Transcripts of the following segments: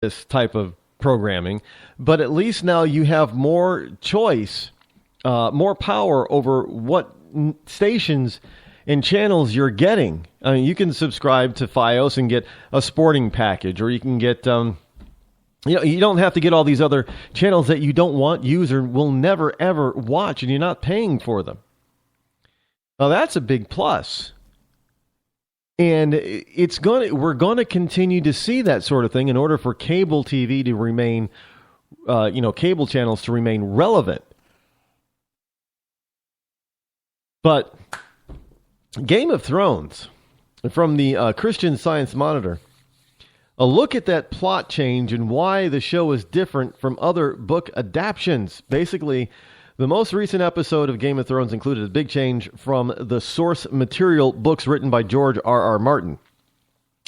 this type of programming, but at least now you have more choice, more power over what stations and channels you're getting. I mean, you can subscribe to Fios and get a sporting package, or you can get, you don't have to get all these other channels that you don't want, use, or will never, ever watch, and you're not paying for them. Now, that's a big plus. And we're going to continue to see that sort of thing in order for cable TV to remain, cable channels to remain relevant. But Game of Thrones, from the Christian Science Monitor, a look at that plot change and why the show is different from other book adaptations. Basically, the most recent episode of Game of Thrones included a big change from the source material books written by George R.R. Martin.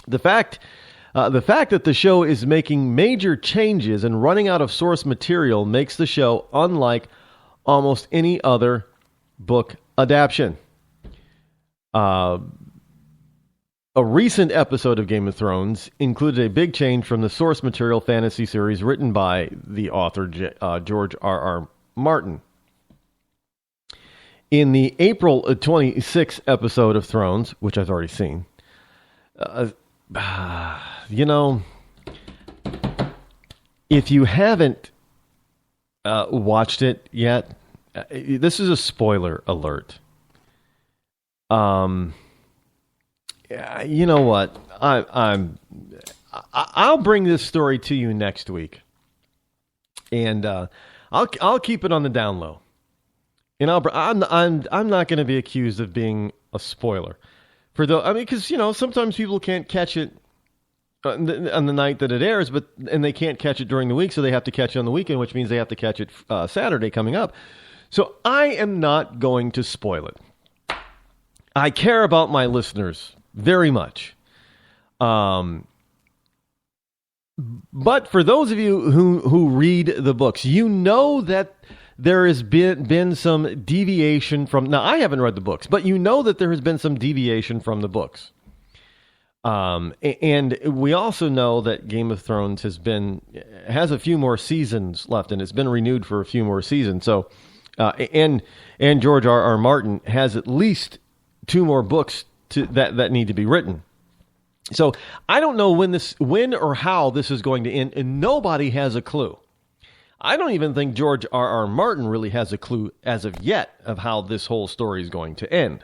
The fact that the show is making major changes and running out of source material makes the show unlike almost any other book adaptation. A recent episode of Game of Thrones included a big change from the source material fantasy series written by the author George R.R. Martin. In the April 26th episode of Thrones, which I've already seen, if you haven't watched it yet, this is a spoiler alert. You know what? I'll bring this story to you next week, and I'll keep it on the down low. And I'm not going to be accused of being a spoiler because sometimes people can't catch it on the night that it airs, and they can't catch it during the week, so they have to catch it on the weekend, which means they have to catch it Saturday coming up. So I am not going to spoil it. I care about my listeners very much. But for those of you who read the books, you know that there has been some deviation from... Now, I haven't read the books, but you know that there has been some deviation from the books. And we also know that Game of Thrones has a few more seasons left, and it's been renewed for a few more seasons. So, and George R.R. Martin has at least 2 more books that need to be written. So I don't know when or how this is going to end, and nobody has a clue. I don't even think George R.R. Martin really has a clue as of yet of how this whole story is going to end.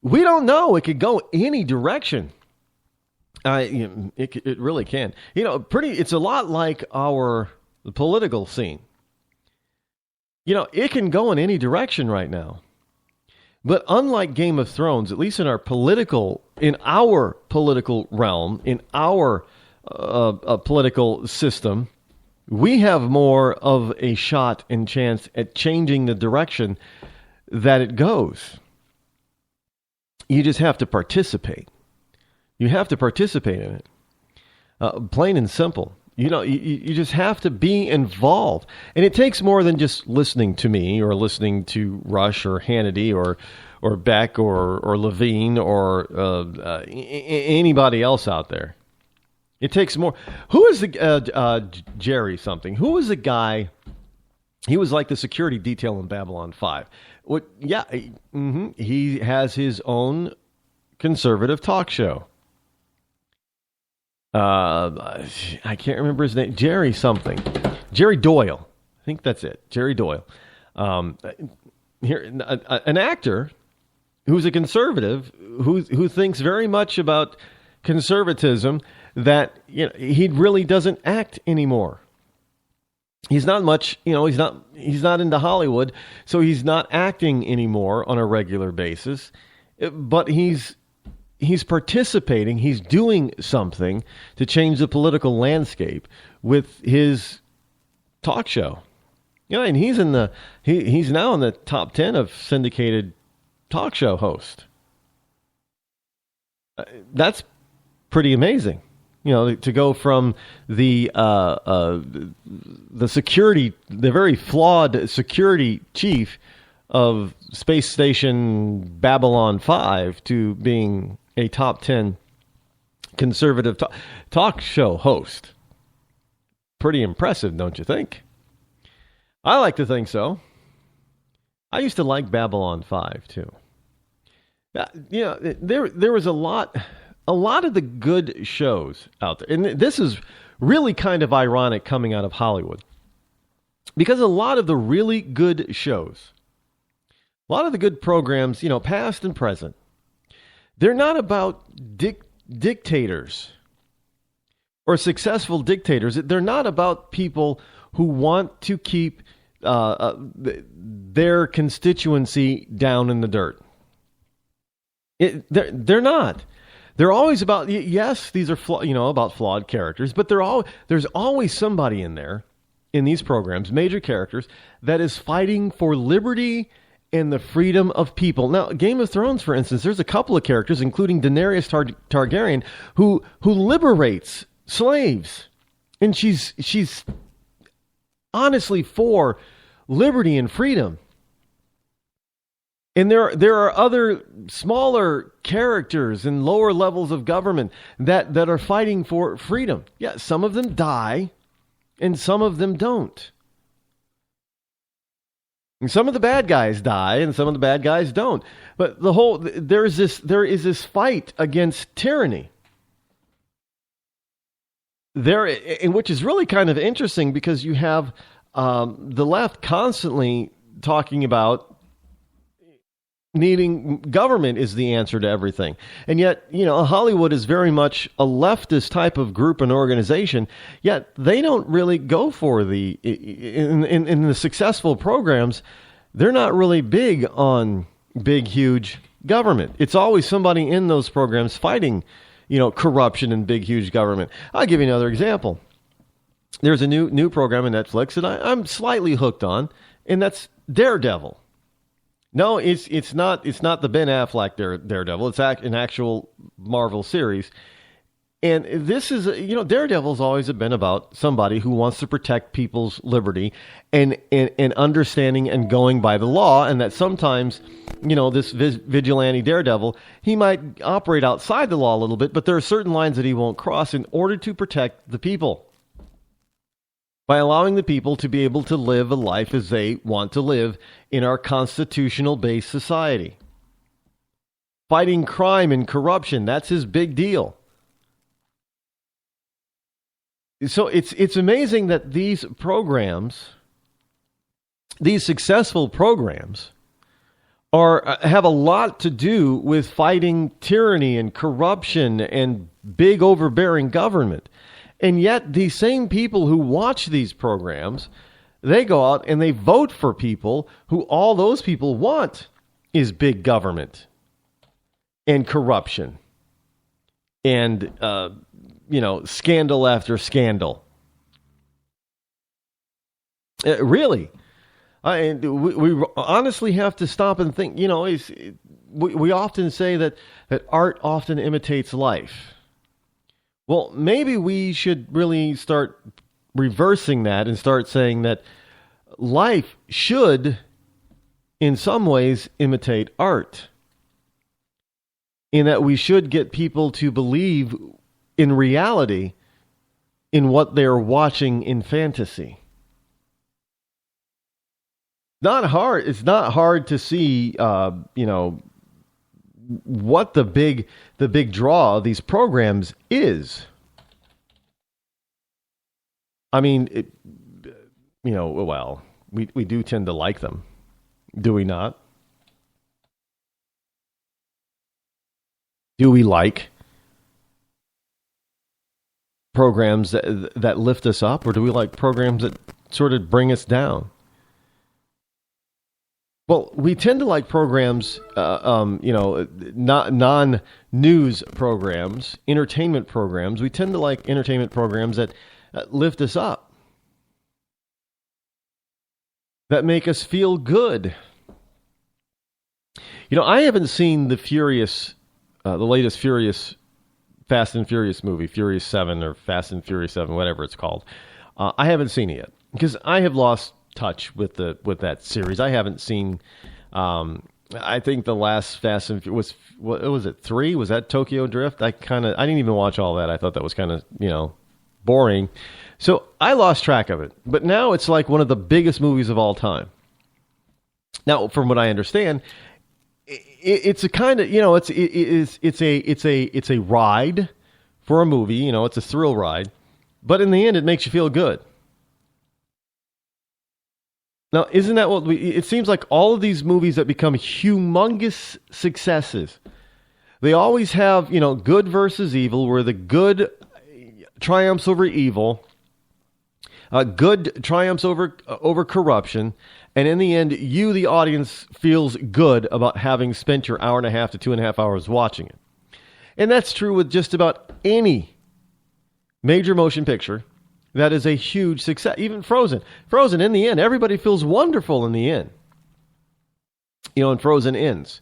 We don't know. It could go any direction. It really can. It's a lot like the political scene. It can go in any direction right now. But unlike Game of Thrones, at least in our political realm, in our political system, we have more of a shot and chance at changing the direction that it goes. You just have to participate. You have to participate in it. Plain and simple. You just have to be involved. And it takes more than just listening to me or listening to Rush or Hannity or Beck or Levine or anybody else out there. It takes more. Who is the Jerry something? Who was the guy? He was like the security detail in Babylon 5. What? Yeah, he has his own conservative talk show. I can't remember his name. Jerry something. Jerry Doyle. I think that's it. Jerry Doyle. An actor who's a conservative who thinks very much about conservatism, that he really doesn't act anymore. He's not much, he's not into Hollywood, so he's not acting anymore on a regular basis. But he's participating, he's doing something to change the political landscape with his talk show. And he's now in the top 10 of syndicated talk show host. That's pretty amazing. To go from the security, the very flawed security chief of Space Station Babylon 5 to being a top 10 conservative talk show host. Pretty impressive, don't you think? I like to think so. I used to like Babylon 5 too. There was a lot of the good shows out there, and this is really kind of ironic coming out of Hollywood, because a lot of the really good shows, a lot of the good programs, past and present, they're not about dictators or successful dictators. They're not about people who want to keep their constituency down in the dirt. They're not. They're always about, yes, these are about flawed characters, but there's always somebody in there, in these programs, major characters, that is fighting for liberty and the freedom of people. Now, Game of Thrones, for instance, there's a couple of characters, including Daenerys Targaryen, who liberates slaves, and she's honestly for liberty and freedom. And there are other smaller characters in lower levels of government that are fighting for freedom. Yeah, some of them die, and some of them don't. And some of the bad guys die, and some of the bad guys don't. But there is this fight against tyranny. Which is really kind of interesting, because you have the left constantly talking about needing government is the answer to everything. And yet, Hollywood is very much a leftist type of group and organization, yet they don't really go for in the successful programs, they're not really big on big, huge government. It's always somebody in those programs fighting, corruption and big, huge government. I'll give you another example. There's a new program on Netflix that I'm slightly hooked on, and that's Daredevil. No, it's not the Ben Affleck Daredevil. It's an actual Marvel series. And this is, Daredevil's always been about somebody who wants to protect people's liberty and understanding and going by the law, and that sometimes, this vigilante Daredevil, he might operate outside the law a little bit, but there are certain lines that he won't cross in order to protect the people, by allowing the people to be able to live a life as they want to live in our constitutional-based society. Fighting crime and corruption, that's his big deal. So it's amazing that these programs, these successful programs, have a lot to do with fighting tyranny and corruption and big overbearing government. And yet these same people who watch these programs, they go out and they vote for people who all those people want is big government and corruption and, scandal after scandal. Really. We honestly have to stop and think, we often say that art often imitates life. Well, maybe we should really start reversing that and start saying that life should, in some ways, imitate art. In that we should get people to believe in reality in what they're watching in fantasy. It's not hard to see, what the big draw of these programs is. I mean, we do tend to like them, do we not? Do we like programs that lift us up, or do we like programs that sort of bring us down? Well, we tend to like programs, not non-news programs, entertainment programs. We tend to like entertainment programs that lift us up, that make us feel good. I haven't seen the latest Fast and Furious movie, Furious 7 or Fast and Furious 7, whatever it's called. I haven't seen it yet because I have lost touch with that series. I haven't seen I think the last Fast and was, what was it, 3? Was that Tokyo Drift? I didn't even watch all that. I thought that was kind of, boring. So I lost track of it. But now it's like one of the biggest movies of all time. Now, from what I understand, it's a kind of, it's a ride for a movie. It's a thrill ride. But in the end, it makes you feel good. Now, isn't that what it seems like all of these movies that become humongous successes, they always have, good versus evil, where the good triumphs over evil, good triumphs over corruption, and in the end, you, the audience, feels good about having spent your hour and a half to 2.5 hours watching it. And that's true with just about any major motion picture that is a huge success. Even Frozen. Frozen, in the end, everybody feels wonderful in the end. And Frozen ends.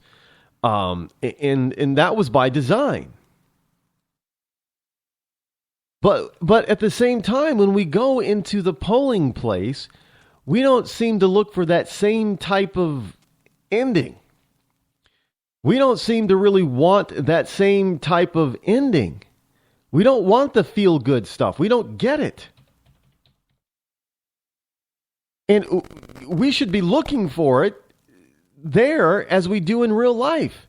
And that was by design. But at the same time, when we go into the polling place, we don't seem to look for that same type of ending. We don't seem to really want that same type of ending. We don't want the feel-good stuff. We don't get it. And we should be looking for it there as we do in real life.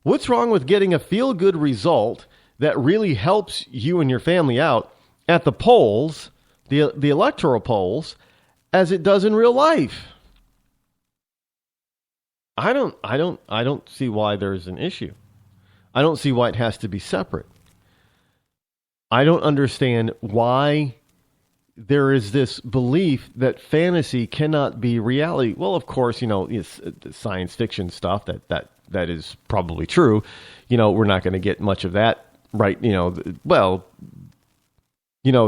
What's wrong with getting a feel-good result that really helps you and your family out at the polls, the electoral polls, as it does in real life? I don't see why there's an issue. I don't see why it has to be separate. I don't understand why there is this belief that fantasy cannot be reality. Well, of course, it's science fiction stuff that is probably true. We're not going to get much of that right.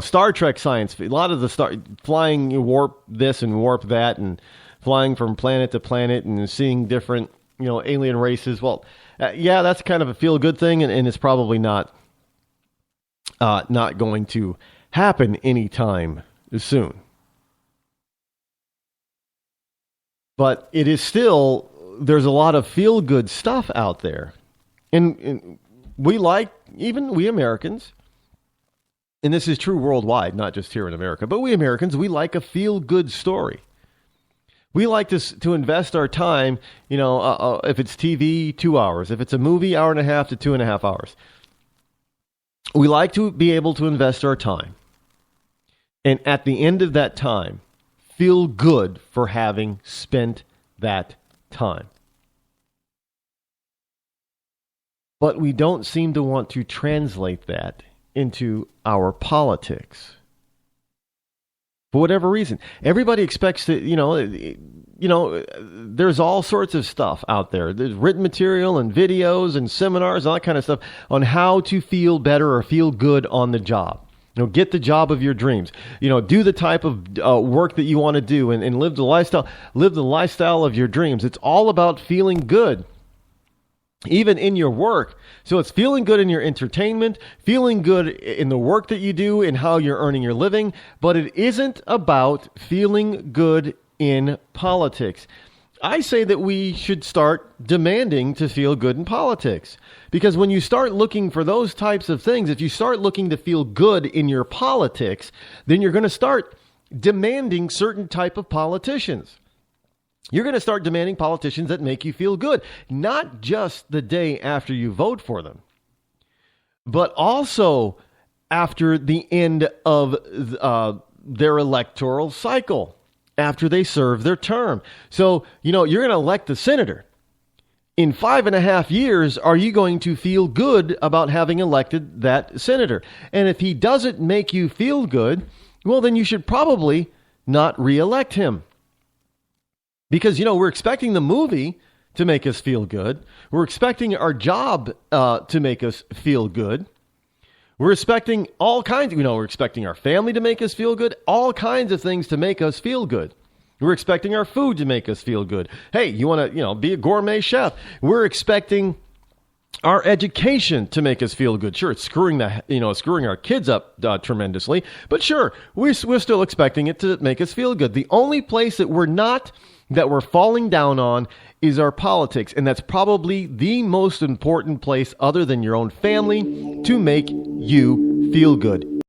Star Trek science, a lot of the flying warp this and warp that and flying from planet to planet and seeing different, alien races. Well, yeah, that's kind of a feel-good thing, and it's probably not going to happen anytime soon. But it is still, there's a lot of feel-good stuff out there. And we Americans, and this is true worldwide, not just here in America, but we Americans, we like a feel-good story. We like to invest our time, if it's TV, 2 hours. If it's a movie, hour and a half to 2.5 hours. We like to be able to invest our time. And at the end of that time, feel good for having spent that time. But we don't seem to want to translate that into our politics. For whatever reason, everybody expects to, there's all sorts of stuff out there. There's written material and videos and seminars, all that kind of stuff on how to feel better or feel good on the job. Get the job of your dreams. Do the type of work that you want to do and live the lifestyle of your dreams. It's all about feeling good. Even in your work. So it's feeling good in your entertainment, feeling good in the work that you do and how you're earning your living, but it isn't about feeling good in politics. I say that we should start demanding to feel good in politics. Because when you start looking for those types of things, if you start looking to feel good in your politics, then you're going to start demanding certain type of politicians. You're going to start demanding politicians that make you feel good, not just the day after you vote for them, but also after the end of their electoral cycle, after they serve their term. So, you're going to elect the senator. In 5.5 years, are you going to feel good about having elected that senator? And if he doesn't make you feel good, well, then you should probably not reelect him. Because, we're expecting the movie to make us feel good. We're expecting our job to make us feel good. We're expecting all kinds, we're expecting our family to make us feel good. All kinds of things to make us feel good. We're expecting our food to make us feel good. Hey, you want to, be a gourmet chef. We're expecting our education to make us feel good. Sure, it's screwing our kids up tremendously. But sure, we're still expecting it to make us feel good. The only place that we're falling down on is our politics, and that's probably the most important place other than your own family to make you feel good.